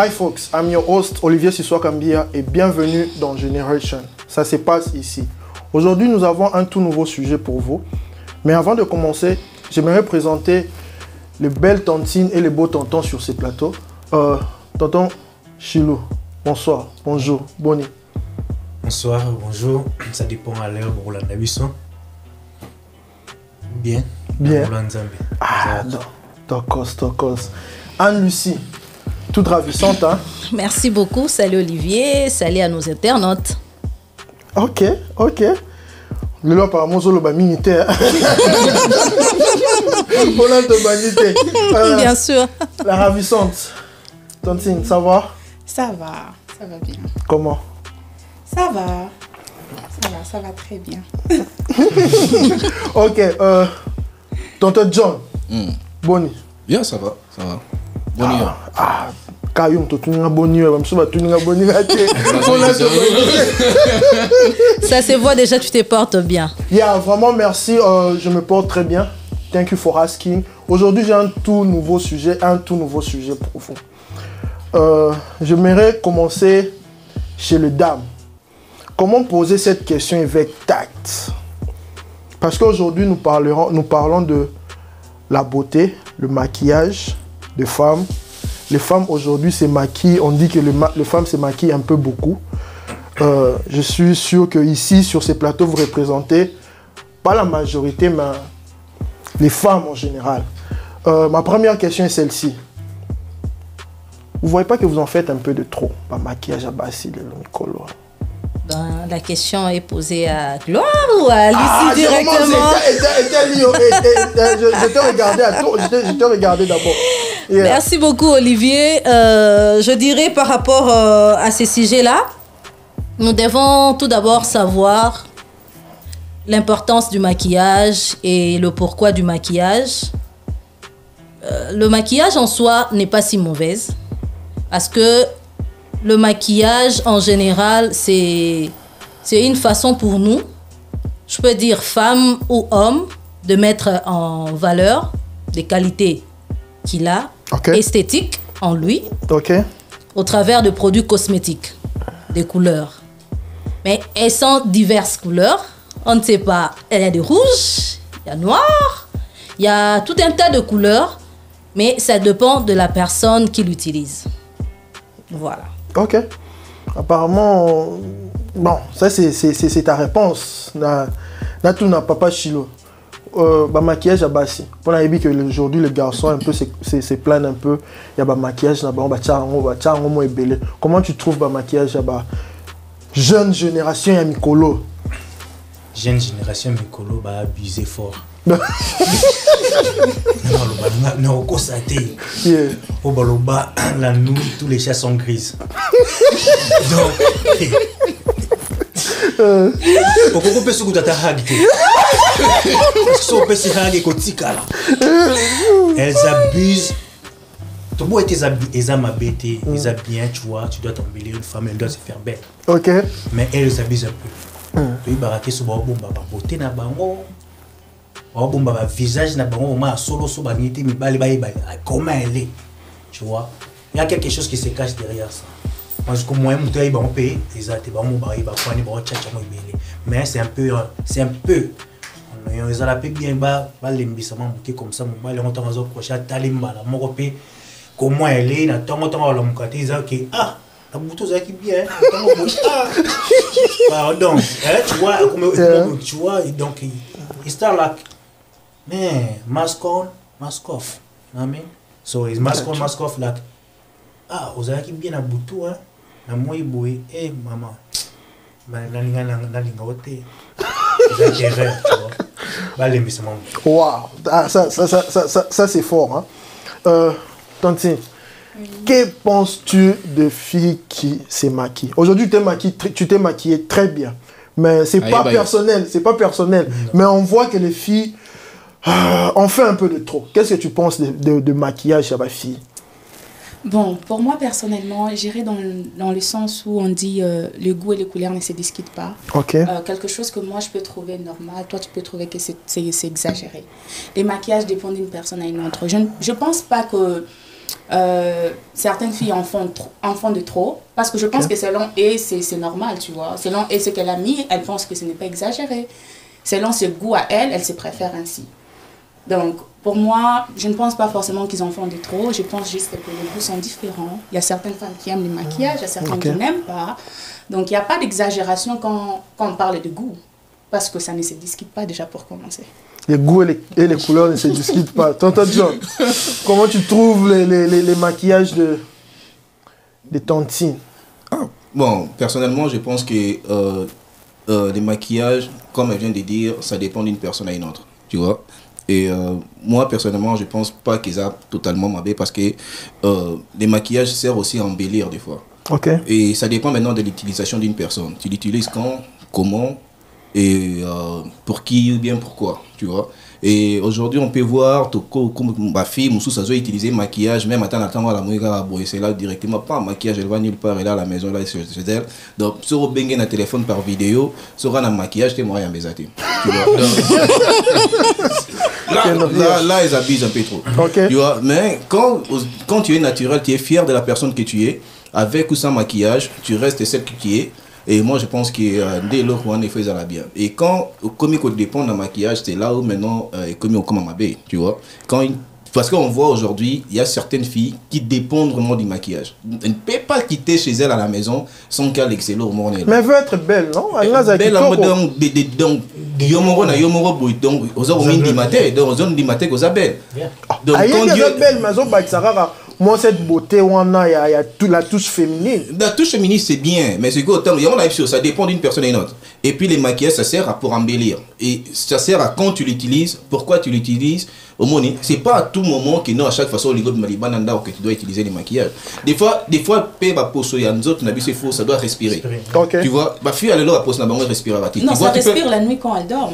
Hi folks, I'm your host Olivier Sissoua-Kambia et bienvenue dans Generation. Ça se passe ici. Aujourd'hui, nous avons un tout nouveau sujet pour vous. Mais avant de commencer, j'aimerais présenter les belles tontines et les beaux tontons sur ces plateaux. Tonton Chilou, bonsoir, bonjour, Bonnie. Bonsoir, bonjour. Ça dépend à l'heure pour la Nabuisson. Bien. Bien. Ah, d'accord. Anne-Lucie, toute ravissante, hein? Merci beaucoup. Salut Olivier, salut à nos internautes. Ok. Le lot apparemment sur le bas militaire. Bien sûr. La ravissante. Tontine, ça va? Ça va bien. Comment? Ça va très bien. Ok, tonton John. Bonnie. Bien, ça va. Bonnie. Kayum, tu es Bonnie, Ça se voit déjà, tu te portes bien. Vraiment merci, je me porte très bien. Thank you for asking. Aujourd'hui, j'ai un tout nouveau sujet pour vous. J'aimerais commencer chez les dames. Comment poser cette question avec tact? Parce qu'aujourd'hui, nous parlons de la beauté, le maquillage des femmes. Les femmes aujourd'hui se maquillent, on dit que les femmes se maquillent un peu beaucoup. Je suis sûr que ici, sur ces plateaux, vous représentez pas la majorité, mais les femmes en général. Ma première question est celle-ci. Vous ne voyez pas que vous en faites un peu de trop, le maquillage à Basile, le Nicolo? La question est posée à Gloire ou à Lucie directement? Je te regardais d'abord. Yeah. Merci beaucoup Olivier. Je dirais par rapport à ces sujets-là, nous devons tout d'abord savoir l'importance du maquillage et le pourquoi du maquillage. Le maquillage en soi n'est pas si mauvaise parce que le maquillage, en général, c'est une façon pour nous, je peux dire femme ou homme, de mettre en valeur les qualités qu'il a, esthétiques en lui, au travers de produits cosmétiques, des couleurs. Mais elles sont diverses couleurs. On ne sait pas, il y a du rouge, il y a noir, il y a tout un tas de couleurs, mais ça dépend de la personne qui l'utilise. Voilà. Ok. Apparemment, bon, ça c'est ta réponse. Tout n'a pas Chilo. Maquillage à Bassi. Pour la que aujourd'hui les garçons un peu se plaignent un peu. Il y a maquillage là comment tu trouves maquillage à jeune génération à Mikolo? Jeune génération Mikolo va abuser fort. Au baloba, la nuit, tous les chats sont grises. Donc, pourquoi peut-ce que tu as hagité? Elles abusent. Tout le monde est abusé, bien, tu vois, tu dois t'embellir une femme, elle doit se faire belle. Ok. Mais elles abusent un peu. Tu baraquer sur la beauté na bango. Bon visage na bango ma solo so banité mi bali comment elle est, tu vois, il y a quelque chose qui se cache derrière ça. Parce que moi mon taille bon paye exact bon bari ba kwani ba chacha mo ibele, mais c'est un peu on les a la paix bien ba lembisa mambuke comme ça mon bali on t'en va prochain talimba la moko pe comment elle est na tongo la mukati za que la bouton ça qui bien pardon tu vois comme tu vois donc il start like man, mask on, mask off. You know what I mean? So it's mask on, mask off like ozaki bien na butu hein. Na moi boy, maman. Nalinga wote. Wow, ça c'est fort hein. Tantine, que penses-tu de filles qui se maquillent? Aujourd'hui tu t'es maquillée très bien. Mais c'est pas personnel, mais on voit que les filles on fait un peu de trop. Qu'est-ce que tu penses de maquillage chez ma fille? Bon, pour moi personnellement, j'irais dans le sens où on dit le goût et les couleurs ne se discutent pas. Quelque chose que moi je peux trouver normal, toi tu peux trouver que c'est exagéré. Les maquillages dépendent d'une personne à une autre. Je pense pas que certaines filles en font de trop, parce que je pense que selon et c'est normal, tu vois. Selon et ce qu'elle a mis, elle pense que ce n'est pas exagéré. Selon ce goût à elle, elle se préfère ainsi. Donc, pour moi, je ne pense pas forcément qu'ils en font de trop. Je pense juste que les goûts sont différents. Il y a certaines femmes qui aiment le maquillage, il y a certaines qui n'aiment pas. Donc, il n'y a pas d'exagération quand on parle de goût. Parce que ça ne se discute pas déjà pour commencer. Les goûts et les couleurs ne se discutent pas. Tonton John, comment tu trouves les maquillages de Tantine? Bon, personnellement, je pense que les maquillages, comme elle vient de dire, ça dépend d'une personne à une autre. Tu vois? Et moi, personnellement, je pense pas qu'ils a totalement mabé parce que les maquillages servent aussi à embellir des fois. Et ça dépend maintenant de l'utilisation d'une personne. Tu l'utilises quand, comment et pour qui ou bien pourquoi, tu vois. Et aujourd'hui, on peut voir ma fille, Moussou, ça doit utiliser maquillage, même attendre la mouïga, c'est là directement, pas maquillage, elle va nulle part, elle est à la maison, là, chez elle. Donc, sur le bengue, un téléphone par vidéo, sur un maquillage, t'es moyen à tu vois. Là, ils abusent un peu trop. Tu vois, mais quand tu es naturel, tu es fier de la personne que tu es, avec ou sans maquillage, tu restes celle que tu es. Et moi, je pense que dès lors, on est fait ça bien. Et quand, comme il dépend d'un maquillage, c'est là où maintenant, comme on commence à m'abeille, tu vois. Parce qu'on voit aujourd'hui, il y a certaines filles qui dépendent vraiment du maquillage. Elles ne peuvent pas quitter chez elles à la maison sans qu'elle excelle au monde. Mais elle veut être belle, non? Belle en mode donc yomoro na yomoro boy donc aux hommes indimaté donc aux hommes indimaté aux belle. Donc quand Dieu belle maison baksara moi cette beauté on a il y a toute la touche féminine. La touche féminine c'est bien mais c'est qu'autant ça dépend d'une personne à une autre. Et puis les maquillages ça sert pour embellir et ça sert à quand tu l'utilises, pourquoi tu l'utilises. Au moins, c'est pas à tout moment que non à chaque façon que tu dois utiliser les maquillages. Des fois ça doit respirer. Tu vois, ma fille elle a posé respirer. Non, ça respire la nuit quand elle dort.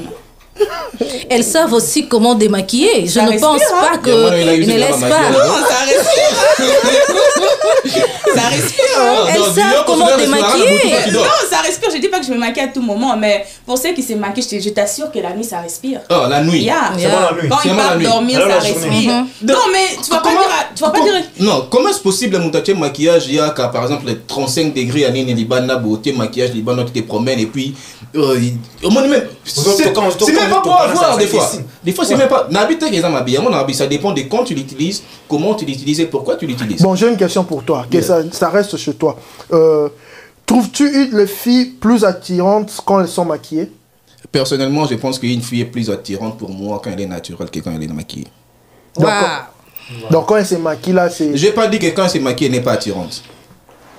Elles savent aussi comment démaquiller. Je ne pense pas que ne laisse pas. Non, ça respire. Ça respire. Elles savent comment démaquiller. Non, ça respire. Je dis pas que je me maquille à tout moment, mais pour ceux qui se maquillent, je t'assure que la nuit ça respire. Oh, la nuit. C'est bon la nuit. Quand ils partent dormir, ça respire. Non, mais tu vas pas dire. Non, comment est-ce possible mon maquillage il y a par exemple les 35 degrés à Nini Libana beauté maquillage Libana tu te promènes et puis au moins même c'est même pas pour avoir des fois c'est même pas n'habite que ça dépend de quand tu l'utilises, comment tu l'utilises et pourquoi tu l'utilises. Bon, j'ai une question pour toi, que ça reste chez toi. Trouves-tu les filles plus attirantes quand elles sont maquillées? Personnellement, je pense qu'une fille est plus attirante pour moi quand elle est naturelle que quand elle est maquillée. Donc quand elle se maquille là, c'est... Je n'ai pas dit que quand elle se maquille, elle n'est pas attirante.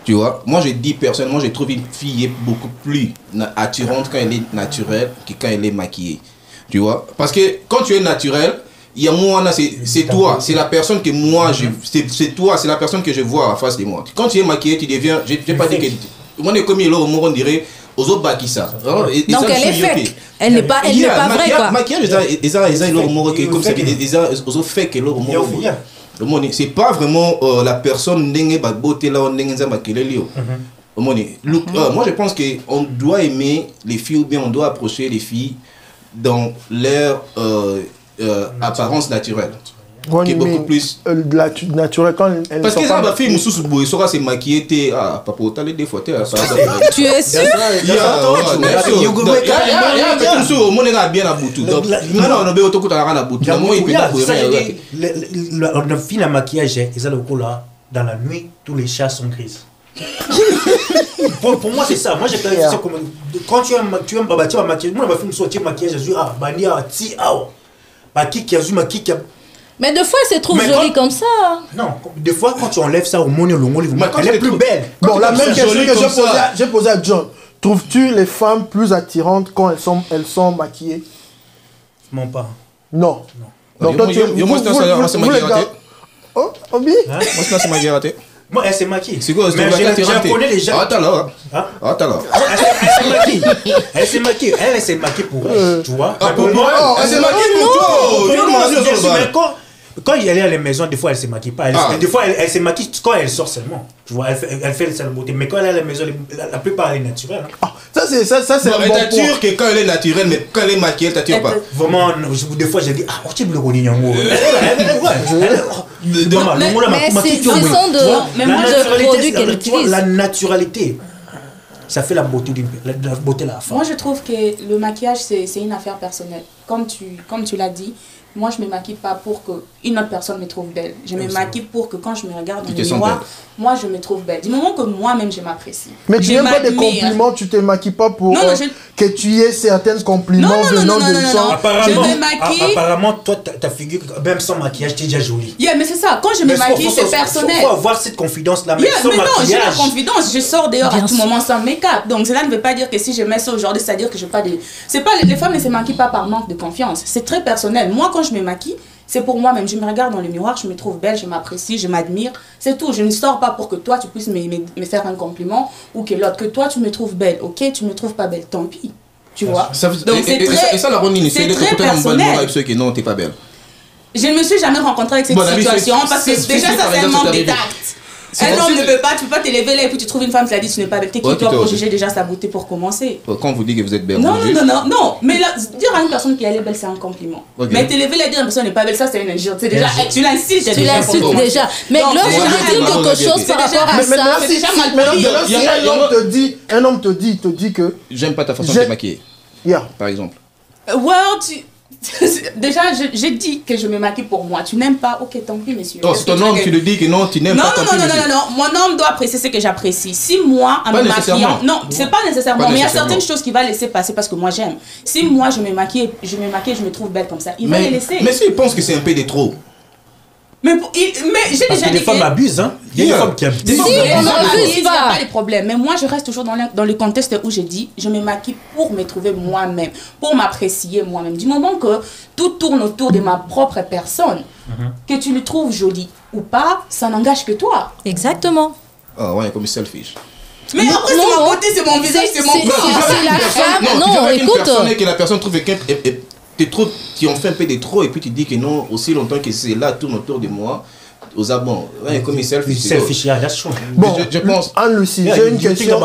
Tu vois, moi je dis personnellement, je trouve une fille beaucoup plus attirante quand elle est naturelle que quand elle est maquillée. Tu vois, parce que quand tu es naturel, il y a moi, c'est toi, c'est la personne que moi, c'est toi, c'est la personne que je vois en face de moi. Quand tu es maquillée, tu deviens, je n'ai pas dit que... Moi, comme il est au monde, on dirait... aux autres ça. Donc elle est fake. Elle n'est pas vraie quoi. Maquillage, c'est pas vraiment la personne qui a beauté là, moi je pense qu'on doit aimer les filles ou bien on doit approcher les filles dans leur apparence naturelle. Qui est beaucoup plus naturel quand elle parce que ça ma fille Moussou Boy sera se maquiller papa t'as des fois tu es sûr la fille la maquillage ils ont le là dans la nuit tous les chats sont grises. Pour moi c'est ça. Moi j'ai quand tu aimes tu vas maquiller moi ma fille me sortir maquillage je dis bania ti qui a mais des fois, elle se trouve jolie comme ça. Non, des fois, quand tu enlèves ça au monde, elle est plus belle. Bon, la même question que j'ai posée à John. Trouves-tu les femmes plus attirantes quand elles sont maquillées? Non, pas. Non. Donc, toi, tu es... Oh, Obi? Moi, c'est ma guerre. Moi, elle s'est maquillée. C'est quoi? Mais je connais les gens. Attends là. Elle s'est maquillée. Elle s'est maquillée pour elle. Tu vois? Pour moi, elle s'est maquillée pour toi. quand elle est à la maison, des fois elle se maquille pas. Des fois elle se maquille quand elle sort seulement. Tu vois, elle fait sa beauté. Mais quand elle est à la maison, la plupart elle est naturelle. Hein. Ça c'est un bon point. Que quand elle est naturelle, mais quand elle est maquillée, elle t'attire pas. Vraiment, des fois j'ai dit tu es le Ronignan. Mais ce sont de produits qu'elle utilise. La naturalité. Ça fait la beauté de la femme. Moi, je trouve que le maquillage, c'est une affaire personnelle. Comme tu l'as dit, moi, je ne me maquille pas pour qu'une autre personne me trouve belle. Je me maquille pour que quand je me regarde dans le miroir, moi, je me trouve belle. Du moment que moi-même, je m'apprécie. Mais tu n'aimes pas des compliments, tu ne te maquilles pas pour que tu aies certains compliments venant de gens. Je me maquille. Apparemment, toi, ta figure, même sans maquillage, tu es déjà jolie. Mais c'est ça. Quand je me maquille, c'est personnel. Il faut avoir cette confidence-là. Mais non, j'ai la confidence. Je sors dehors à tout moment sans make-up. Donc, cela ne veut pas dire que si je mets ça aujourd'hui, c'est-à-dire que je n'ai pas des... C'est pas... Les femmes ne se maquillent pas par manque de confiance. C'est très personnel. Moi, quand je me maquille, c'est pour moi-même. Je me regarde dans le miroir, je me trouve belle, je m'apprécie, je m'admire. C'est tout. Je ne sors pas pour que toi, tu puisses me faire un compliment ou que l'autre, que toi, tu me trouves belle. Ok, tu ne me trouves pas belle, tant pis. Tu vois. Donc, et ça, la Ronine, c'est très personnel. Avec ceux qui non, t'es pas belle. Je ne me suis jamais rencontrée avec cette situation parce que déjà, ça, c'est un manque de tact. Un homme ne peut pas, tu peux pas te lever là et puis tu trouves une femme qui l'a dit tu n'es pas belle. T'es qui toi pour juger déjà sa beauté pour commencer? Quand vous dites que vous êtes belle, non. Mais là, dire à une personne qu'elle est belle, c'est un compliment. Mais te lever là et dire à une personne n'est pas belle, ça c'est une injure. C'est déjà, tu l'insultes déjà. Mais Glore, je veux dire quelque chose par rapport à ça. C'est déjà mal poli. Un homme te dit que j'aime pas ta façon de te maquiller. Par exemple. Déjà, j'ai dit que je me maquille pour moi. Tu n'aimes pas, ok, tant pis, monsieur. Non, c'est ton homme, tu le dis que non, tu n'aimes pas. Non. Mon homme doit apprécier ce que j'apprécie. Si moi, en me maquillant. Non, c'est pas nécessairement. Mais il y a certaines choses qu'il va laisser passer parce que moi j'aime. Si moi je me maquille, je me trouve belle comme ça, il va les laisser. Mais s'il pense que c'est un peu de trop. Mais j'ai déjà dit des femmes abusent, hein. Il y a des femmes qui abusent. Si, on n'abuse il n'y a pas de problème. Mais moi, je reste toujours dans le contexte où j'ai dit, je me maquille pour me trouver moi-même, pour m'apprécier moi-même. Du moment que tout tourne autour de ma propre personne, que tu le trouves jolie ou pas, ça n'engage que toi. Exactement. Ah ouais, comme selfish. Mais après, c'est ma beauté, c'est mon visage, c'est mon corps. C'est la femme. Non, écoute. Et que la personne trouve quelqu'un trop, qui ont fait un peu de trop et puis tu dis que non, aussi longtemps que c'est là, tourne autour de moi, aux abons. Ouais, comme selfish. Bon, je pense. Anne-Lucie, j'ai une question.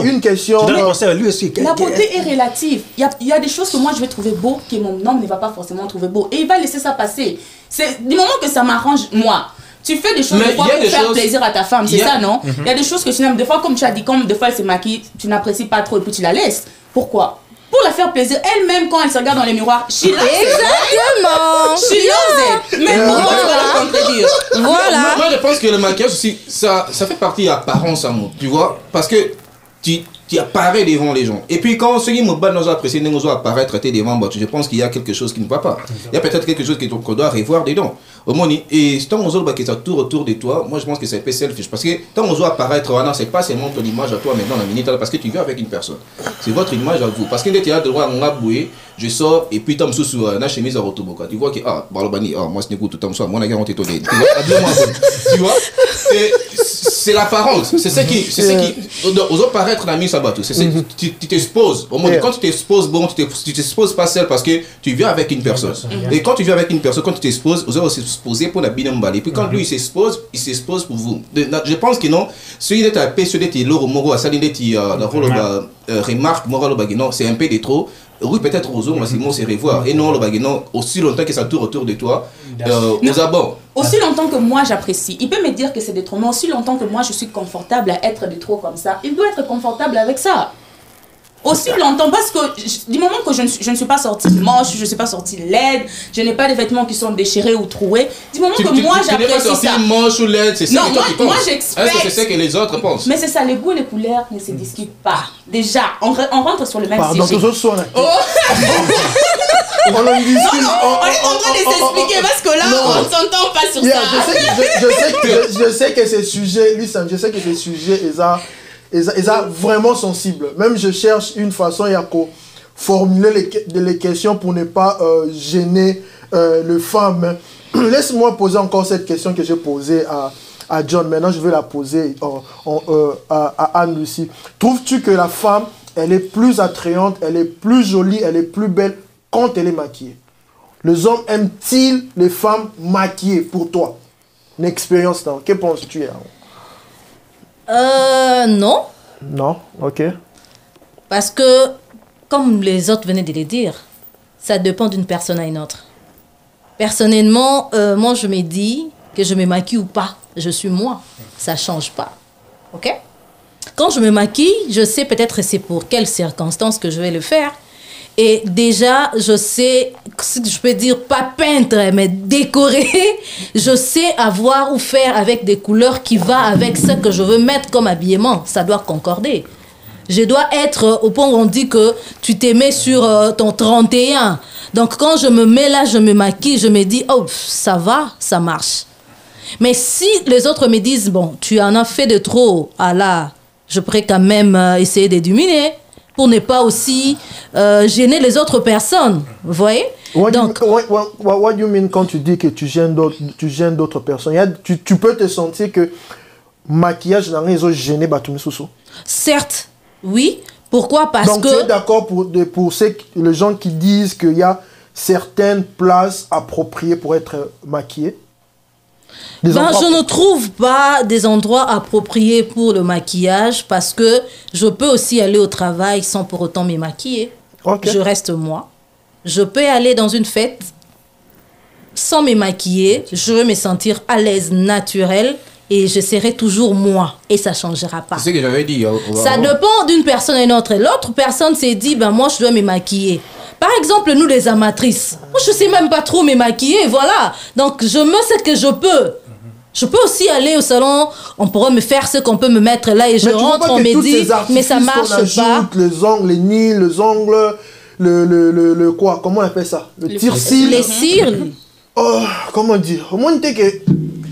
Une question. La beauté est relative. Il y a des choses que moi je vais trouver beau que mon homme ne va pas forcément trouver beau. Et il va laisser ça passer. C'est du moment que ça m'arrange, moi. Tu fais des choses des fois pour faire plaisir à ta femme, c'est ça, non? Il y a des choses que tu n'aimes. Des fois, comme tu as dit, comme des fois elle se maquille, tu n'apprécies pas trop et puis tu la laisses. Pourquoi? Pour la faire plaisir, elle-même quand elle se regarde dans le miroir, she loves it. Exactement. She loves it. Mais pourquoi tu vas la contredire? Voilà. Moi je pense que le maquillage aussi, ça fait partie de l'apparence à moi, tu vois, parce que tu apparais devant les gens. Et puis quand ceux qui me battent nous apprécier, nous apparaître devant, je pense qu'il y a quelque chose qui ne va pas. Il y a peut-être quelque chose qu'on doit revoir dedans. Au moins, et tant on voit que ça tourne autour de toi, moi je pense que c'est un peu selfish. Parce que tant on voit apparaître, c'est pas seulement ton image à toi maintenant, la minute, parce que tu vis avec une personne. C'est votre image à vous. Parce que tu as le droit à bouer, je sors, et puis tu me sous la chemise à Rotoboka. Tu vois que, moi c'est tout le temps, moi je suis tout tu vois, c'est l'apparence. C'est ce qui, aux autres paraître la mise à battre. Tu t'exposes. Au moins, quand tu t'exposes, bon, tu t'exposes pas seul parce que tu viens avec une personne. Et quand tu viens avec une personne, quand tu t'exposes, aux autres s'exposer pour la binambali. Et puis quand lui il s'expose pour vous. Je pense que non, celui d'être à paix, celui d'être l'euro moro, à ça d'être remarque morale, non, c'est un peu de trop. Oui, peut-être aux autres, mais c'est revoir. Et non, le baguenon, aussi longtemps que ça tourne autour de toi, aux abords. Aussi longtemps que moi j'apprécie, il peut me dire que c'est de trop, mais aussi longtemps que moi je suis confortable à être de trop comme ça, il doit être confortable avec ça. Aussi longtemps, parce que du moment que je ne suis pas sortie moche, je ne suis pas sortie laide, je n'ai pas de vêtements qui sont déchirés ou troués, du moment que moi j'apprécie ça. Tu n'es pas sortie moche ou laide, c'est ça que toi tu penses. Moi j'expecte. C'est ça que les autres pensent. Mais c'est ça, les goûts et les couleurs ne se discutent pas. Déjà, on rentre sur le même sujet. Pardon, tous sont là. On est en train de s'expliquer parce que là, on ne s'entend pas sur ça. Je sais que ces sujets, Lucien, je sais que ces sujets, ils sont vraiment sensibles. Même je cherche une façon à formuler les questions pour ne pas gêner les femmes. Laisse-moi poser encore cette question que j'ai posée à John. Maintenant, je vais la poser à Anne-Lucie. Trouves-tu que la femme, elle est plus attrayante, elle est plus jolie, elle est plus belle quand elle est maquillée? Les hommes aiment-ils les femmes maquillées pour toi? Une expérience, non? Que penses-tu? Non. Non, ok. Parce que, comme les autres venaient de le dire, ça dépend d'une personne à une autre. Personnellement, moi, je me dis que je me maquille ou pas. Je suis moi. Ça ne change pas. OK? Quand je me maquille, je sais peut-être c'est pour quelles circonstances que je vais le faire. Et déjà, je sais, si je peux dire, pas peindre, mais décorer. Je sais avoir ou faire avec des couleurs qui vont avec ce que je veux mettre comme habillement. Ça doit concorder. Je dois être au point où on dit que tu t'es mis sur ton 31. Donc, quand je me mets là, je me maquille, je me dis, oh, ça va, ça marche. Mais si les autres me disent, bon, tu en as fait de trop, ah là, je pourrais quand même essayer de diminuer pour ne pas aussi gêner les autres personnes. Vous voyez? What Donc, do you mean quand tu dis que tu gênes d'autres personnes? Tu peux te sentir que maquillage n'a rien gêné Batoumi Soussou? certes, oui. Pourquoi? Parce donc, que... tu es d'accord pour les gens qui disent qu'il y a certaines places appropriées pour être maquillées? Je ne trouve pas des endroits appropriés pour le maquillage parce que je peux aussi aller au travail sans pour autant me maquiller. Okay. Je reste moi. Je peux aller dans une fête sans me maquiller. Je veux me sentir à l'aise, naturelle. Et je serai toujours moi. Et ça ne changera pas. C'est ce que j'avais dit. Ça dépend d'une personne à une autre. L'autre personne s'est dit, ben moi, je dois me maquiller. Par exemple, nous, les amatrices, moi, je ne sais même pas trop me maquiller, voilà. Donc, je me sais que je peux. Je peux aussi aller au salon, on pourrait me faire ce qu'on peut me mettre là et je rentre, on me dit, mais ça ne marche pas. Les ongles, les nids, les ongles, le quoi, comment on appelle ça? Le tir-cils. Les cils. Oh, comment dire? Au moins, tu que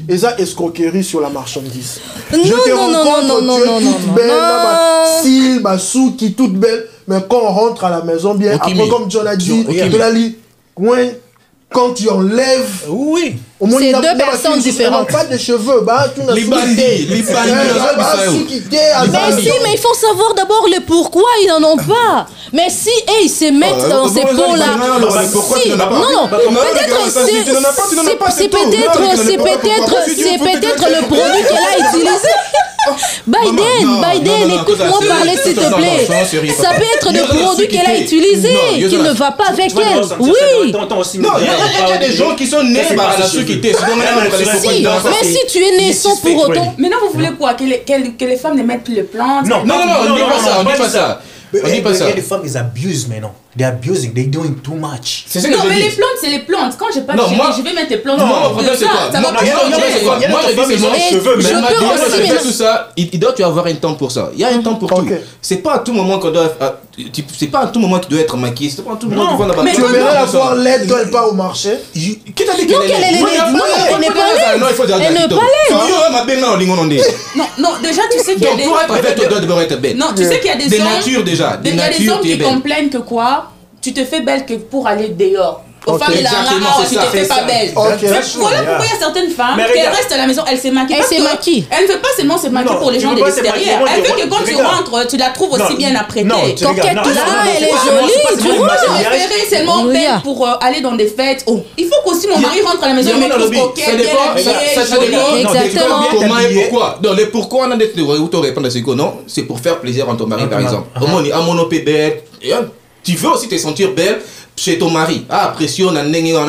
ils ont escroquerie sur la marchandise. Non, je te non, rencontre, non, non, tu es non, toute non, belle, non. là-bas, cils, bah, sous, qui toute belle, mais quand on rentre à la maison bien, Okay, après, comme John a dit, de la lit, ouais, quand tu enlèves, Oui. au moins, C'est deux personnes différentes. Pas de cheveux, bah, tu n'as Les bandits, les bandits, Mais il faut savoir d'abord le pourquoi ils n'en ont pas. Mais si ils se mettent dans ces pots-là, si, non, c'est peut-être le produit qu'elle a utilisé. Biden, écoute-moi parler s'il te plaît. Ça peut être le produit qu'elle a utilisé qui ne va pas avec elle. Oui. Non, il y a des gens qui sont nés par la sucité. Mais si tu es né sans pour autant. Maintenant, vous voulez quoi? Que les femmes ne mettent plus les plantes? Non, on dit pas ça. On dit pas ça. Les femmes, ils abusent maintenant. They're abusing, they're doing too much. C'est ce que Non, je mais dis. les plantes, c'est les plantes. Quand j'ai pas de Non, chérie, moi- je vais mettre les plantes. Non, mon problème, c'est quoi? Ça va pas Il y a changer. moi, je dis, c'est mon cheveux, Je même. peux aussi, mais Tout ça, il doit y avoir un temps pour ça. Il y a un temps pour tout. Ok. C'est pas à tout moment qu'on doit. C'est pas à tout moment qu'il doit être maquillé. C'est pas à tout moment qu'il faut la Mais Tu aimerais la voir laide quand elle part au marché? Qui t'a dit Non, qu'elle est laide. Non, elle n'est pas laide. Non, il faut dire Elle n'est pas laide. Non, déjà, tu sais qu'il y a Donc, des... pour être bête, tu dois d'abord être bête. Non, tu sais qu'il y a des Des hommes... natures déjà. Des Il y a des natures, hommes tu es qui belle. complaignent que quoi? Tu te fais belle que pour aller dehors. Aux Ok. femmes, il a Exactement, un c'est tu ça, te fais c'est pas ça. belle. Ok. Mais voilà pourquoi il y a certaines femmes Mais qui regarde. restent à la maison, elles se maquillent. Elle parce se que maquille. Elle ne veut pas seulement se maquiller Non, pour les tu gens veux de pas se l'extérieur. maquiller, Elle moi, veut que quand tu regarde. rentres, tu la trouves aussi Non, bien apprêtée. non, tu Coquette regardes, non, là, non, elle est c'est pas- jolie, c'est pas tu seulement vois. le Je maquillage. préférais seulement Oui. belle pour aller dans des fêtes. Oh, il faut qu'aussi mon mari rentre à la maison et me trouve Ça coquette, bien dépend, habillée, ça jolie. dépend. Exactement. Comment et pourquoi? Non, les pourquoi on a des répondre à ce que non, c'est pour faire plaisir à ton mari par exemple. Au moins, à mon opé belle. Tu veux aussi te sentir belle chez ton mari. Ah, pression, on a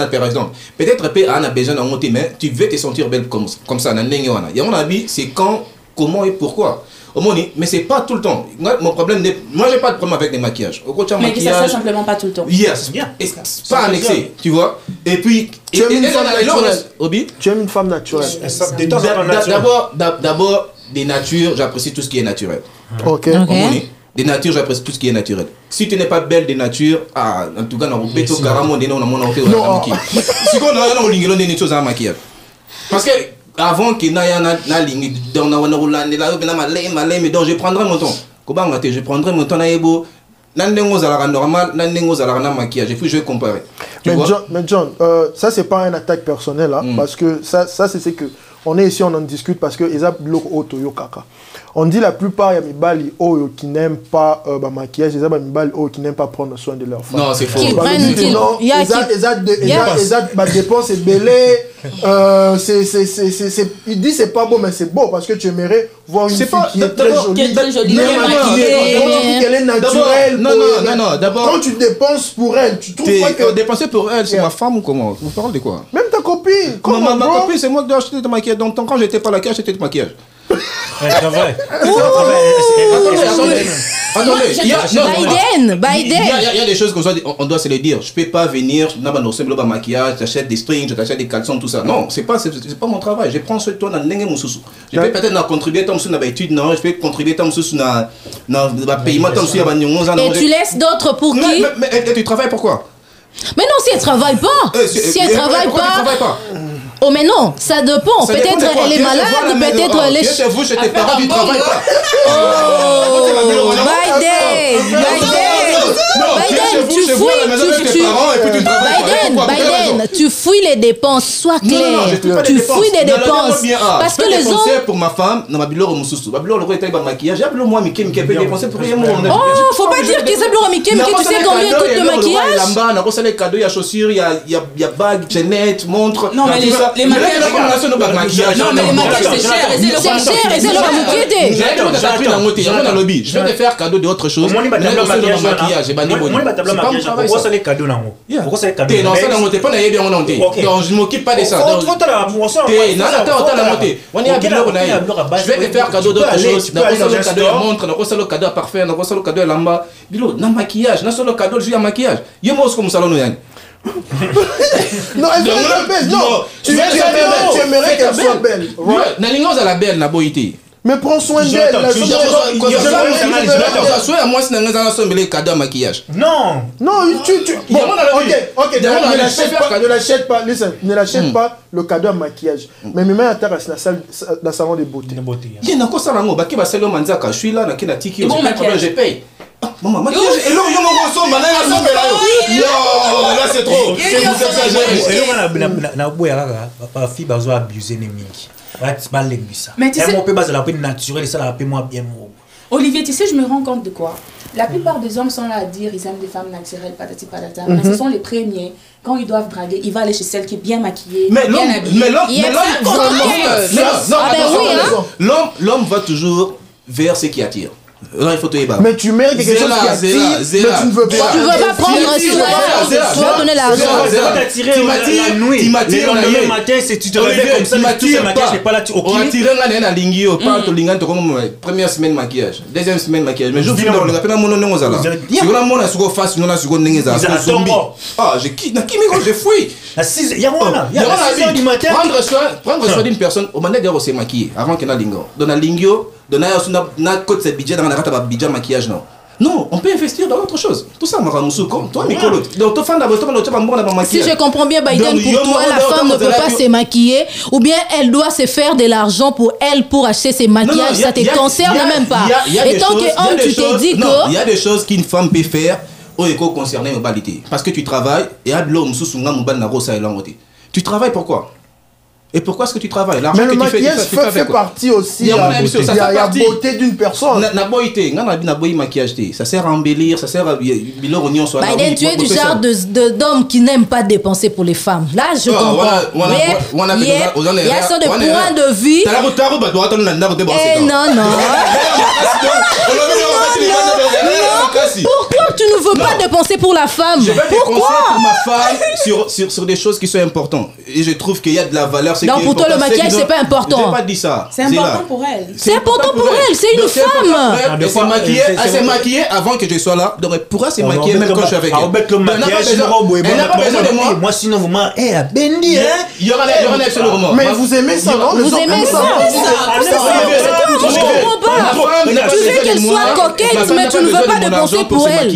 par exemple. Peut-être on a besoin d'un monter, mais tu veux te sentir belle comme ça. Et à mon avis, c'est quand, comment et pourquoi. Au moins, mais c'est pas tout le temps. Mon problème, moi j'ai pas de problème avec les maquillages. Au côté Mais que ça soit maquillage, simplement pas tout le temps. yes, Bien. et pas un excès, tu vois. Et puis, Tu aimes une femme naturelle. Obi, Tu aimes une femme naturelle. De temps en temps, naturel. d'abord, des natures, j'apprécie tout ce qui est naturel. Ok. Ok. Comprenez? Des natures, j'apprécie tout ce qui est naturel. Si tu n'es pas belle des natures, ah, en tout cas, on va péter au carrément, on a monté au maquillage. Si on a des choses à maquiller. Parce que, avant qu'il n'y ait un ligne, donc je prendrai mon temps. Je prendrai mon temps, normal, maquillage. Et puis je vais comparer. Tu vois? Mais John, ça c'est pas une attaque personnelle, hein, parce que ça c'est ce que on est ici, on en discute parce que ils ont l'autre Toyo Kaka. On dit la plupart, il y a mibali qui n'aiment pas le maquillage, il y a mibali qui n'aiment pas prendre soin de leur femme. Non, c'est faux. Qui prennent, Non, il y a dépenses et belé. Il dit c'est pas beau, mais c'est beau parce que tu aimerais voir une fille qui est très jolie, bien maquillée, qu'elle est naturelle. Non, d'abord. Quand tu dépenses pour elle, tu trouves pas que. Dépenser pour elle, c'est ma femme ou comment? Vous parlez de quoi? Même ta copine. Ma copine, c'est moi qui dois acheter du maquillage. Donc, quand j'étais pas la caisse, j'étais du maquillage. Elle travaille. Attendez, il y a des choses qu'on on doit se les dire. Je peux pas venir, je maquillage, j'achète des strings, j'achète des caleçons, tout ça. Non, c'est pas mon travail. Je prends soin de toi dans le mususu. Je peux peut-être contribuer tant sur études, non, je peux contribuer tant sur le paiement, tant sur et tu laisses d'autres pour qui? Mais tu travailles pourquoi? Mais non, si elle travaille pas. Si elle travaille pas. Oh mais non, ça dépend. Peut-être elle est malade, peut-être elle est... Chez vous, chez tes parents, tu travailles pas. Oh, Biden, tu fouilles les dépenses, sois clair. Tu fouilles les dépenses. Parce que les hommes... pour ma femme, dans ma biloro mususu. Ma biloro le roi maquillage, j'ai appelé moi Mickey peut dépenser pour rien. Oh, faut pas dire que c'est pour Mickey, mais tu sais combien coûte le maquillage? Là-bas, on a les cadeaux, il y a chaussures, il y a bagues, chaînettes, montres. Non, mais les maquillages, non, mais les maquillages, c'est cher. Et c'est leur maquillage. Je vais te faire cadeau d'autre chose. Maquillage, c'est pas les cadeaux là. Pourquoi c'est les cadeaux? Non, ça n'a pas d'ailleurs bien monté. Donc je m'occupe pas de ça. Je vais te faire cadeau d'autre chose. N'a pas le cadeau à montre, n'a pas le cadeau à parfum, n'a pas le cadeau à lamba. Bilo, n'a maquillage, n'a solo cadeau, je suis à maquillage. Yo moi comme salon yang. Non, elle est belle. Non, tu aimerais qu'elle soit belle. Nalingo à la belle, n'a boité. Mais prends soin d'elle. Moi, c'est un cadeau à maquillage. Non. Non, bon, ok. Ne l'achète pas. Listen, ne l'achète pas le cadeau à maquillage. Mais mes mains attaquent dans le salon de beauté. Il y a encore ça là, qui va saluer Manzaka. Je suis là, dans la tiki. Je paye. Maman, maquillage. Et là, là, c'est trop. C'est vous exagérez. Mais tu sais, Olivier, tu sais, je me rends compte de quoi? La plupart des hommes sont là à dire ils aiment des femmes naturelles, patati patata. Mais ce sont les premiers. Quand ils doivent draguer, ils vont aller chez celle qui est bien maquillée, bien habillée. L'homme va toujours vers ce qui attire. Là, il faut te y mais tu mérites quelque chose qui attire, mais tu ne veux pas. Tu ne veux pas prendre soin. Tu vas donner l'argent. Tu m'attires le matin, c'est tu te réveilles comme ça, tout ce maquillage n'est pas là. On a tiré un lingui, on parle de lingui, première semaine maquillage, deuxième semaine maquillage. Mais je vous dis, on a fait un mono non aux ala. Si on a mon assugo face, on a assugo n'engage à zombie. Ah, j'ai qui j'ai fouillé. À 6 il y a du matin. Prendre soin d'une personne, on m'a dit de se maquiller avant qu'il y ait un lingo. Dans un lingio, dans un code de budget, dans un budget maquillage, non. Non, on peut investir dans autre chose. Tout ça, Maramoussou, toi, Mikolo. Si je comprends bien, Biden, pour toi, la femme ne peut pas se maquiller, ou bien elle doit se faire de l'argent pour elle, pour acheter ses maquillages, ça te concerne même pas. Et tant qu'homme, tu t'es dit que... Il y a des choses qu'une femme peut faire, concerner mobilité. Parce que tu travailles, et tu travailles pourquoi? Et pourquoi est-ce que tu travailles? Mais le maquillage fait partie aussi de la beauté d'une personne. Ça sert à embellir, ça sert à... Biden, tu es du genre d'homme qui n'aime pas dépenser pour les femmes. Là, je comprends. Il y a ça de point de vue. Non. Pourquoi tu ne veux pas dépenser pour la femme? Pourquoi? Pour ma femme sur des choses qui sont importantes. Et je trouve qu'il y a de la valeur. Donc pour toi le maquillage c'est pas important. Je n'ai pas dit ça. C'est important pour elle. C'est important pour elle, c'est une femme. Elle s'est maquillée avant que je sois là. Donc elle pourra se maquiller même quand je suis avec elle. Elle n'a pas besoin de moi. Moi sinon vous m'avez Bendi. Il y aura un absolument. Mais vous aimez ça, non? Vous aimez ça? Je comprends pas. Tu veux qu'elle soit coquette mais tu ne veux pas dépenser pour elle.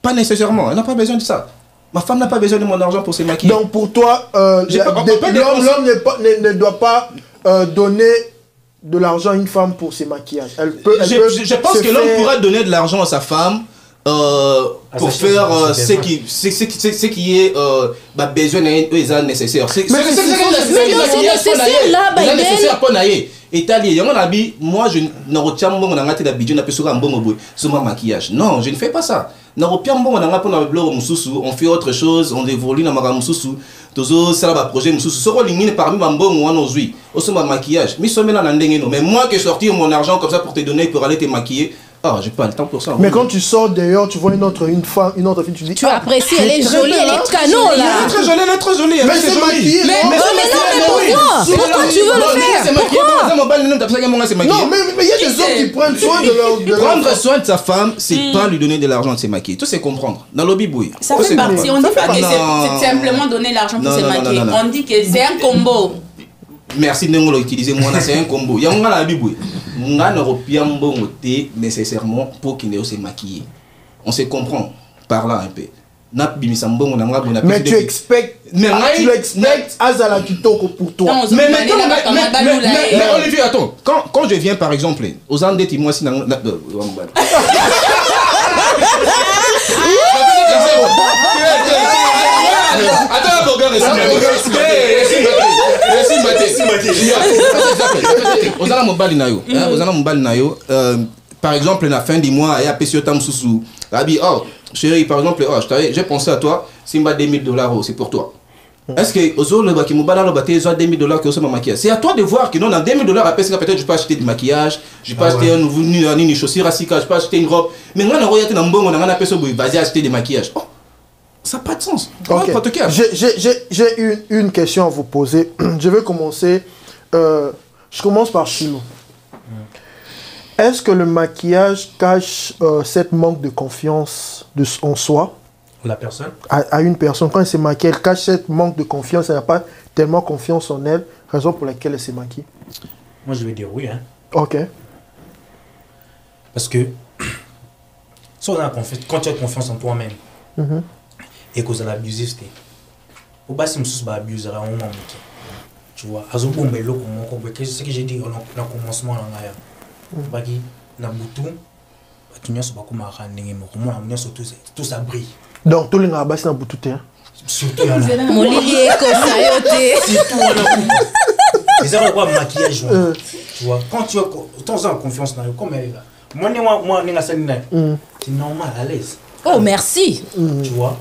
Pas nécessairement. Elle n'a pas besoin de ça. Ma femme n'a pas besoin de mon argent pour se maquiller. Donc pour toi, l'homme ne doit pas donner de l'argent à une femme pour ses maquillages. Je pense que l'homme pourra donner de l'argent à sa femme pour faire ce qui est besoin nécessaire. Mais c'est nécessaire là, Biden. Italien, moi je ne retiens pas mon angate d'habitude, n'a pas sur un bon maquillage. Non, je ne fais pas ça. N'a retiens pas mon angate pour la blog on fait autre chose, on évolue dans ma mususu. Toujours ça va projet mususu. Ce rôle ligne parmi ma bon ou nos oui. Au maquillage. Mais mais moi qui sortir mon argent comme ça pour te donner pour aller te maquiller. Ah, j'ai pas le temps pour ça. Mais quand tu sors d'ailleurs, tu vois une autre fille, tu dis. Tu apprécies, elle est jolie, elle est canon là. Elle est très jolie, Mais c'est maquillé. Mais pourquoi tu veux le faire? Pourquoi? Non, mais il y a des hommes qui prennent soin de leur prendre soin de sa femme, c'est pas lui donner de l'argent de se maquiller. Tout c'est comprendre. Dans le bibouille. Ça fait partie. On dit pas que c'est simplement donner l'argent pour se maquiller. On dit que c'est un combo. Merci de nous l'utiliser. Moi, c'est un combo. Il y a un la bibouille. On a un bon nécessairement pour qu'il ne se maquiller. On se comprend par là un peu. Mais tu expectes Azala Kitoko pour toi. Mais Olivier, attends. Quand je viens par exemple aux Andes, moi si par exemple, la fin du mois, il y a Pessiotam Soussou. Oh, chérie, par exemple, j'ai pensé à toi, Simba $2000, c'est pour toi. Est-ce que aux autres qui m'ont battu $2000 que ça m'a maquillé? C'est à toi de voir que non, dans $2000, après ça, peut-être je peux acheter du maquillage, je peux acheter une chaussure à Sika, je peux acheter une robe. Mais moi, on a vas-y acheter des maquillages. Oh, ça n'a pas de sens. Okay. J'ai une question à vous poser. Je vais commencer. Je commence par Chilo. Est-ce que le maquillage cache cette manque de confiance en soi? La personne à une personne, quand elle se maquille, elle cache cette manque de confiance, elle n'a pas tellement confiance en elle, raison pour laquelle elle se maquille. Moi, je vais dire oui. Hein. Ok. Parce que quand tu as confiance en toi-même et que tu as l'abusif, au bas, si tu as abusé, tu vois, c'est ce que j'ai dit au commencement. Tout ça brille. Donc tout le monde a un bout de terre. Surtout mon lit est comme ça. C'est quoi maquillage. Tu vois, quand tu as confiance dans comme elle est là. Moi, c'est normal, à l'aise. Oh, merci. Tu vois.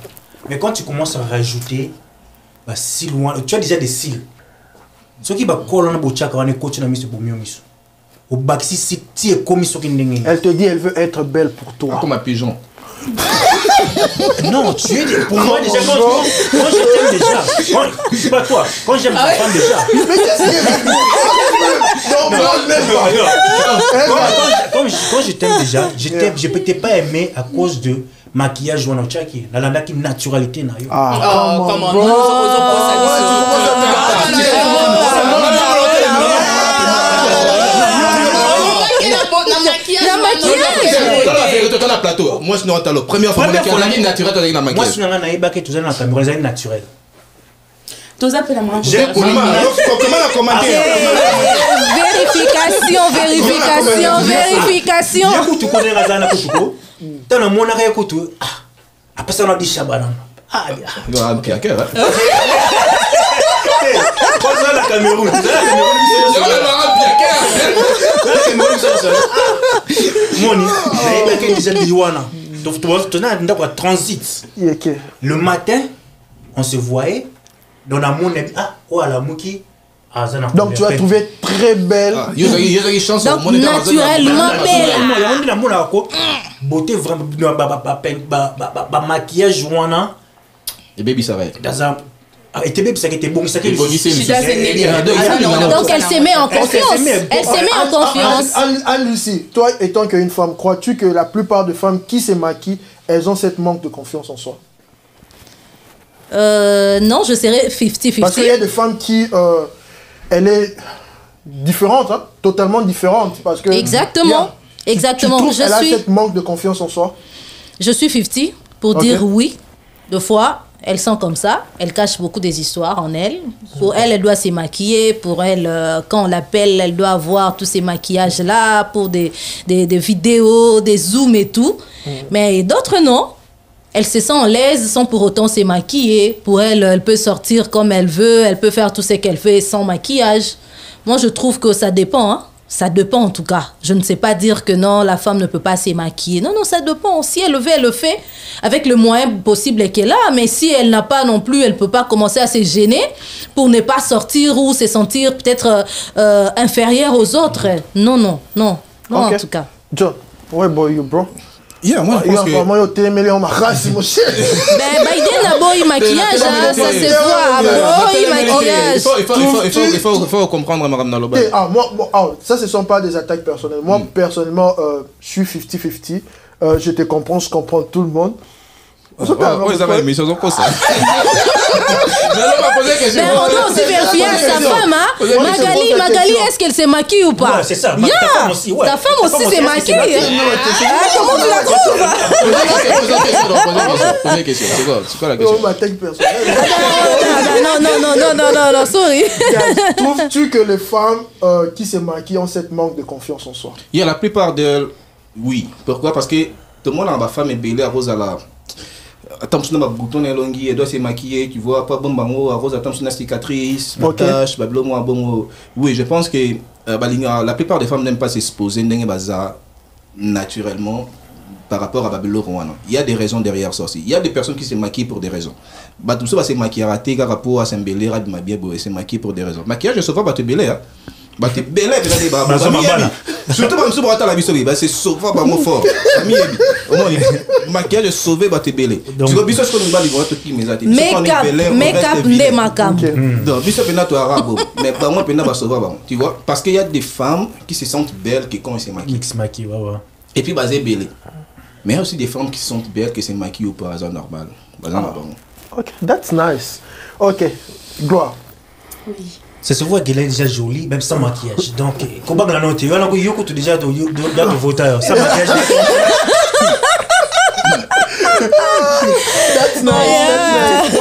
Mais quand tu commences à rajouter, si loin, tu as déjà des cils. Ce qui va coller dans le chakra, on est coach dans le mieux. Elle te dit elle veut être belle pour toi. Comme un pigeon. Non, tu es pour moi déjà quand je t'aime déjà. C'est pas toi. Quand j'aime ta femme déjà. Quand je t'aime déjà, je peux te pas aimer à cause de maquillage ou chaki. La naturalité na yo. Comment plateau. Moi, je n'ai la première fois que je naturel avec la maquillage. Moi, je suis dans la caméra naturelle. Tous appellent la main. J'ai comment la commenter? Vérification. Tu connais la zana Kouchouko? Tu as le monde à écouter. Après ça, on a dit Chabana. Il doit avoir un cœur. Quand ça, la Cameroun. Moni, transit. Le matin, on se voyait dans la monnaie. Donc tu as trouvé très belle. Donc naturellement belle. Beauté vraiment, maquillage et baby ça va. Et tes bébés, ça était bon, ça était bon. Donc elle se met en confiance. Elle se met en confiance. Anne-Lucie, toi étant qu'une femme, crois-tu que la plupart des femmes qui se maquillent, elles ont cette manque de confiance en soi? Non, je serais 50-50. Parce qu'il y a des femmes qui, elle est différente, hein, totalement différente. Parce que exactement. Exactement. Elle a cette manque de confiance en soi. Je suis 50 pour dire oui. Deux fois, elle sent comme ça. Elle cache beaucoup des histoires en elle. Pour elle, elle doit se maquiller. Pour elle, quand on l'appelle, elle doit avoir tous ces maquillages-là pour des vidéos, des zooms et tout. Mais d'autres, non. Elle se sent à l'aise sans pour autant se maquiller. Pour elle, elle peut sortir comme elle veut. Elle peut faire tout ce qu'elle fait sans maquillage. Moi, je trouve que ça dépend, hein. Ça dépend en tout cas. Je ne sais pas dire que non, la femme ne peut pas se maquiller. Non, ça dépend. Si elle le veut, elle le fait avec le moyen possible qu'elle a. Mais si elle n'a pas non plus, elle ne peut pas commencer à se gêner pour ne pas sortir ou se sentir peut-être inférieure aux autres. Non, Okay. en tout cas. John, ouais, boy, you bro. Yeah, moi, je pense que... Moi, je t'ai aimé en ma race, mon cher. Ben, Biden a beau maquillage, ça se voit. Maquillage. Il faut comprendre, Mme Naloba. Ça, ce ne sont pas des attaques personnelles. Moi, personnellement, je suis 50-50. Je te comprends, je comprends tout le monde. Oui, ça va, mais ils sont comme ça. Mais on doit aussi vérifier sa femme, hein. Magali, est-ce qu'elle se maquille ou pas? Ouais, c'est ça. Yeah. Ta femme aussi, ouais. Ta femme aussi se maquille. Comment tu la trouves? Posez une question. C'est quoi la question? Ma attaque personnelle. Non, sorry. Trouves-tu que les femmes qui se maquillent ont cette manque de confiance en soi? Il y a la plupart d'elles, oui. Pourquoi? Parce que tout le monde a ma femme est belle à rose à la... Attends, je bouton et longue, elle doit se maquiller, tu vois, pas bon bango, à rose, attends, je cicatrice, tache, bon. Oui, je pense que la plupart des femmes n'aiment pas s'exposer naturellement par rapport à Babylone Rwanda. Il y a des raisons derrière ça aussi. Il y a des personnes qui se maquillent pour des raisons. Tout ça va se maquiller à rater, rapport à s'embellir, à se maquiller pour des raisons. Maquillage, je sais pas, te belle, hein. Tu belle, surtout quand tu as la vie sauvée, c'est sauver par mon fort. Maquillage est sauvé, tu belle. Tu vois, bisous, je connais pas les make-up, les makam. Donc, bisous, tu as arabe, mais pas moi, tu sauver. Tu vois, parce qu'il y a des femmes qui se sentent belles quand elles se maquillent. Mix maquille, ouais. Et puis, basé belle. Mais il y a aussi des femmes qui se sentent belles qui se maquillent ou par hasard normal. Ok, that's nice. Ok, Gloire. Oui. C'est se voit qu'elle est déjà jolie, même sans maquillage. Donc, comment on a noté? On a dit déjà de voter sans maquillage. That's nice.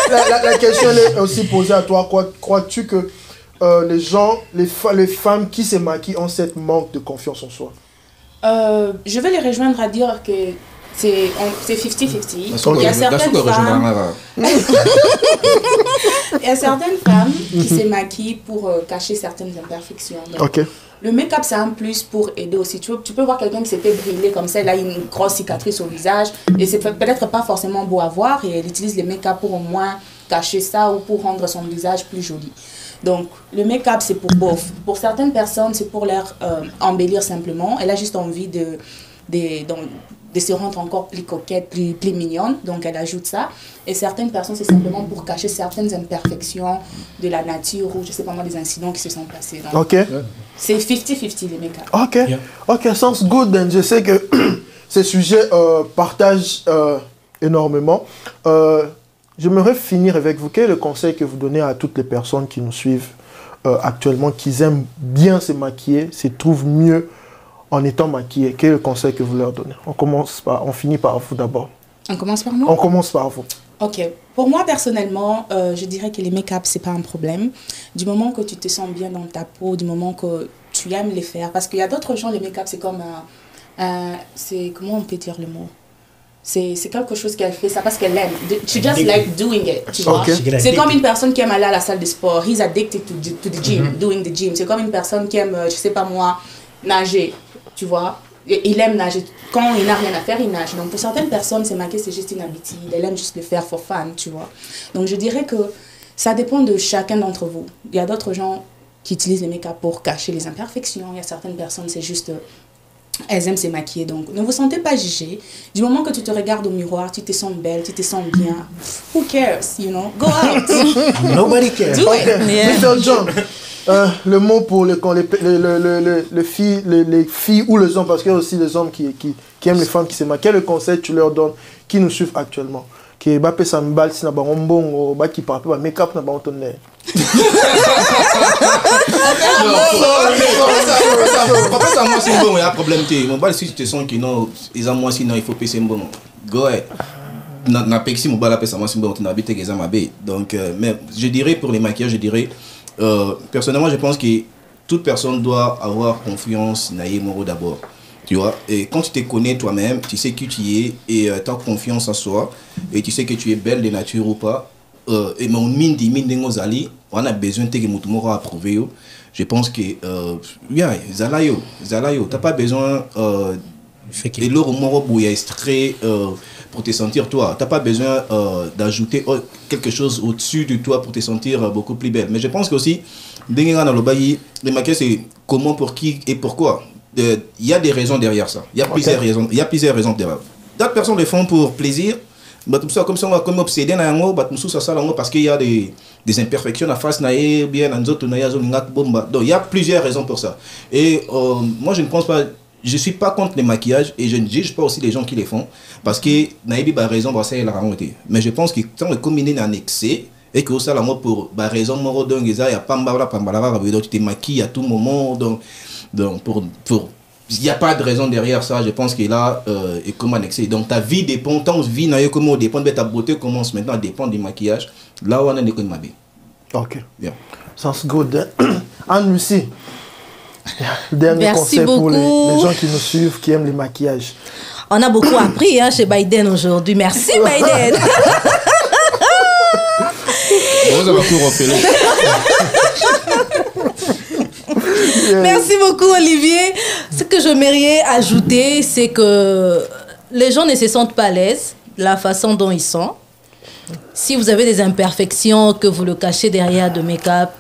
La question est aussi posée à toi. Crois-tu que les femmes qui se maquillent ont cette manque de confiance en soi? Je vais les rejoindre à dire que c'est 50-50. Il y a certaines femmes qui se maquillent pour cacher certaines imperfections. Donc, le make-up, c'est un plus pour aider aussi. Tu peux voir quelqu'un qui s'est fait brûler comme ça, il a une grosse cicatrice au visage et c'est peut-être pas forcément beau à voir et elle utilise le make-up pour au moins cacher ça ou pour rendre son visage plus joli. Donc, le make-up, c'est pour bof. Pour certaines personnes, c'est pour leur embellir simplement. Elle a juste envie de se rendre encore plus coquette, plus mignonne. Donc, elle ajoute ça. Et certaines personnes, c'est simplement pour cacher certaines imperfections de la nature ou, je sais pas moi, des incidents qui se sont passés. Donc, c'est 50-50, les make-up. Ok, sounds good. And je sais que ces sujets partagent énormément. J'aimerais finir avec vous. Quel est le conseil que vous donnez à toutes les personnes qui nous suivent actuellement, qui aiment bien se maquiller, se trouvent mieux en étant maquillés? Quel est le conseil que vous leur donnez? On finit par vous d'abord. On commence par moi? On commence par vous. Ok. Pour moi, personnellement, je dirais que les make-up, c'est pas un problème. Du moment que tu te sens bien dans ta peau, du moment que tu aimes les faire. Parce qu'il y a d'autres gens, les make-up, c'est comme comment on peut dire le mot? C'est quelque chose qu'elle fait ça parce qu'elle aime. She just like doing it, tu vois. C'est comme une personne qui aime aller à la salle de sport. He's addicted to the gym, doing the gym. C'est comme une personne qui aime, je sais pas moi, nager, tu vois. Il aime nager. Quand il n'a rien à faire, il nage. Donc pour certaines personnes, c'est maquiller, c'est juste une habitude. Elle aime juste le faire for fun, tu vois. Donc je dirais que ça dépend de chacun d'entre vous. Il y a d'autres gens qui utilisent les make-up pour cacher les imperfections. Il y a certaines personnes, c'est juste... elles aiment se maquiller, donc ne vous sentez pas jugé. Du moment que tu te regardes au miroir, tu te sens belle, tu te sens bien. Who cares, you know? Go out. Nobody cares. Do it. Mr. John, le mot pour les filles ou les hommes, parce qu'il y a aussi les hommes qui aiment les femmes qui se maquillent. Quel est le conseil que tu leur donnes, qui nous suivent actuellement? Qui va passer une balle, si n'a pas un bon, qui parle pas, make-up n'a pas un tonnerre. Moi, c'est bon, il y a un problème. Si tu te sens qu'ils ont moi, sinon il faut payer un bon. Go ahead. Na pexi mon bala pesa moi c'est bon, tu n'habites que ça ma baie. Donc, mais je dirais pour les maquillages, je dirais personnellement, je pense que toute personne doit avoir confiance dans Moro d'abord. Tu vois, et quand tu te connais toi-même, tu sais qui tu es et tu as confiance en soi et tu sais que tu es belle de nature ou pas. Et mon mine dit mine d'engozali, on a besoin de que Moutoumoro approuver. Je pense que bien, Zalayo, t'as pas besoin et l'euro moro bouya extrait pour te sentir toi. T'as pas besoin d'ajouter quelque chose au-dessus de toi pour te sentir beaucoup plus belle. Mais je pense qu'aussi, le maquillage c'est comment, pour qui et pourquoi. Il y a des raisons derrière ça. Il y a plusieurs raisons. Il y a plusieurs raisons derrière. D'autres personnes le font pour plaisir. Comme ça, comme obsédé parce qu'il y a des imperfections à face, donc il y a plusieurs raisons pour ça. Et moi, je ne pense pas, je ne suis pas contre les maquillages et je ne juge pas aussi les gens qui les font parce que Naïbi a raison, mais je pense que quand on combine en excès et que ça, pour raison, il y a pas tu te maquilles à tout moment, donc il n'y a pas de raison derrière ça. Je pense que là, et comment annexer. Donc ta vie dépend, ta vie dépend de ta beauté, commence maintenant à dépendre du maquillage. Là où on a des ma vie. Ok. Yeah. Sounds good. Anne-Lucie, dernier Merci conseil beaucoup. pour les gens qui nous suivent, qui aiment les maquillages. On a beaucoup appris chez Biden aujourd'hui. Merci Biden. On va tout refaire. Merci beaucoup Olivier. Ce que j'aimerais ajouter, c'est que les gens ne se sentent pas à l'aise de la façon dont ils sont. Si vous avez des imperfections, que vous le cachez derrière de make-up,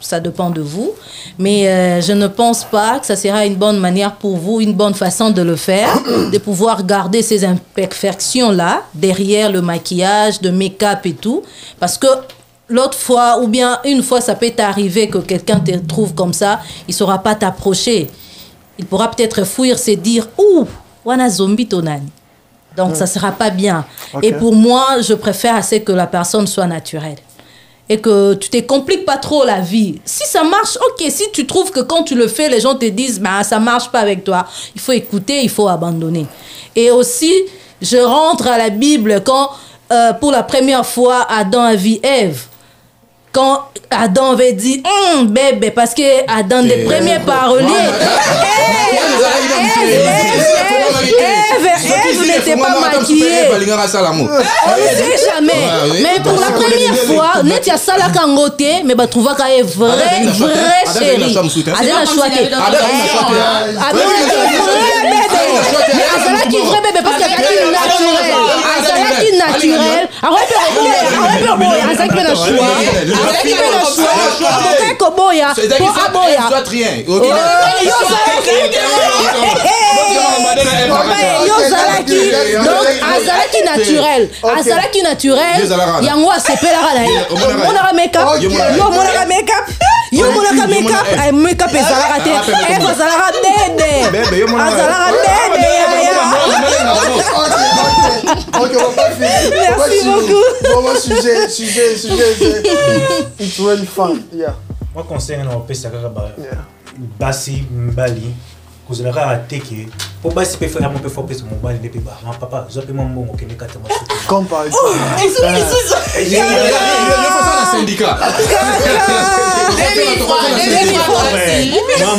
ça dépend de vous. Mais je ne pense pas que ça sera une bonne manière pour vous, une bonne façon de le faire, de pouvoir garder ces imperfections-là derrière le maquillage, de make-up et tout. Parce que l'autre fois, ou bien une fois, ça peut t'arriver que quelqu'un te trouve comme ça, il ne saura pas t'approcher. Il pourra peut-être fuir, se dire « Ouh, wana zombie tonani ». Donc, ça ne sera pas bien. Okay. Et pour moi, je préfère assez que la personne soit naturelle. Et que tu ne te compliques pas trop la vie. Si ça marche, ok. Si tu trouves que quand tu le fais, les gens te disent bah, « ça ne marche pas avec toi », il faut écouter, il faut abandonner. Et aussi, je rentre à la Bible quand, pour la première fois, Adam a vu Ève. Quand Adam avait dit bébé, parce que Adam des premiers paroliers, Ève n'était pas maquillée. On ne sait jamais. Mais pour la première fois, net ya sala kangote, mais bah trouva qu'elle est vraie chérie. Adela choité. Adela qui vrai bébé parce qu'elle est naturelle. Adela qui naturelle. Azalaki naturel yango asepelaka na ye omonaka make-up ezalaka te eve azalaka dede merci beaucoup. Bon, sujet, it's really fun. Yeah. Moi, conseil, on peut faire Bassi Mbali. Vous avez attaqué. Pour Bassi, peut faire un peu fort plus mon bal et puis bah, papa, je peux m'en moquer les quatre mois. Comme par exemple. Il faut ça un syndicat.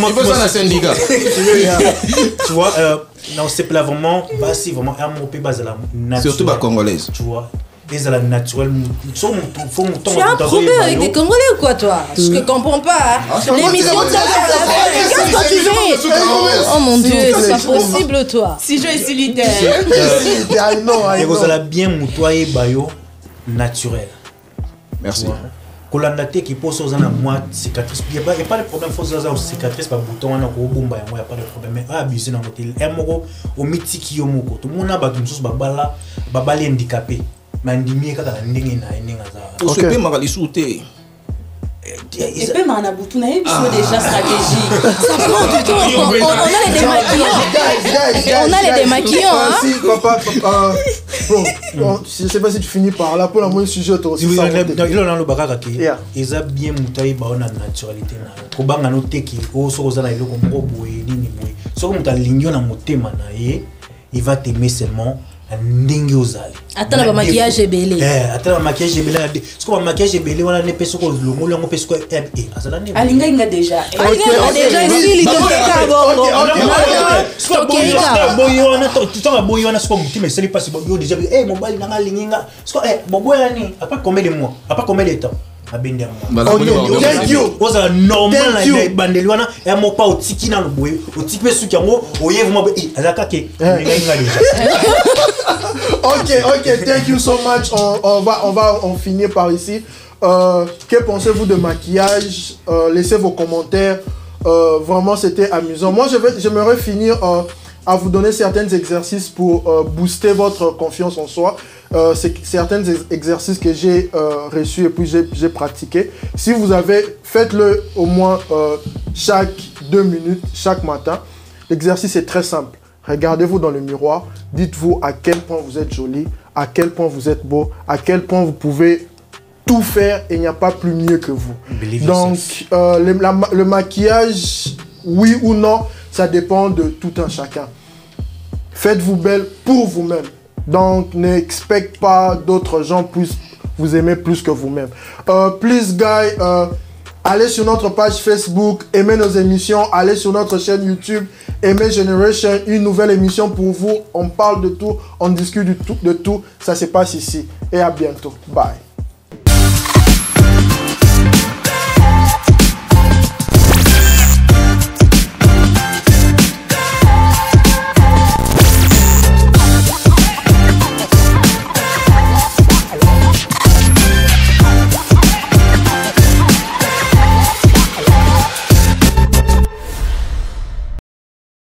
Il faut ça un syndicat. Tu vois, non, c'est pas vraiment Bassi, vraiment un mot peu basé là. Surtout la congolaise. Tu vois. Des à la naturelle. Tu as un problème avec des Congolais ou quoi, toi? Je ne comprends pas. L'émission de qu'est-ce que tu fais? Oh mon Dieu, c'est pas possible, toi. Si je suis solitaire. Et vous allez bien moutoyer bayo naturel. Merci. Kolandate qui pose aux moi cicatrice. Il n'y a pas de problème, faut aux cicatrices par bouton, on a il n'y a pas de problème. Mais abuser dans l'hôtel, au mythique yomoko. Tout le monde a battu une chose, babali handicapé. Mandimi kaka ndingi na ndinga za. On se peut m'aller sauter. Et puis on a beaucoup déjà stratégique. Ça prend du temps. On a les démaquillants. On a les démaquillants. Si papa, bon, je sais pas si tu finis par là pour la moindre sujet toi aussi. Il a le bagage qui ils a bien mutaille ba on a naturalité na. Ko banga no teki o so za na iloko moko boye nini boye. So ko muta linyo na motema na ye, il va t'aimer seulement. Ndingi ozali. Attends le maquillage est belé. Attends le maquillage est belé. Parce que le maquillage est belé, on a des personnes qui le mot peut se Alinga inga déjà. Alinga déjà ici il te fait bongo. Boyo on a ce qu'on dit mais c'est pas si boyo déjà mon bali na linga. Parce que boyo ni après combien de mois, après combien de temps. abende Thank you. oza normal Thank you. na bandeli wana ya mopa otiki na loboye otiki pe suki yango oye vraiment azaka ke ngai déjà. Ok, thank you so much. On va en finir par ici. Que pensez-vous de maquillage? Laissez vos commentaires. Vraiment, c'était amusant. Moi, j'aimerais finir à vous donner certains exercices pour booster votre confiance en soi. C'est certains exercices que j'ai reçus et puis j'ai pratiqué. Si vous avez, faites-le au moins chaque 2 minutes, chaque matin. L'exercice est très simple. Regardez-vous dans le miroir. Dites-vous à quel point vous êtes joli, à quel point vous êtes beau, à quel point vous pouvez tout faire et il n'y a pas plus mieux que vous. Donc, le maquillage, oui ou non, ça dépend de tout un chacun. Faites-vous belle pour vous-même. Donc, n'expectez pas d'autres gens puissent vous aimer plus que vous-même. Please, guys, allez sur notre page Facebook, aimez nos émissions, allez sur notre chaîne YouTube, aimez Generation, une nouvelle émission pour vous. On parle de tout, on discute de tout. Ça se passe ici. Et à bientôt. Bye.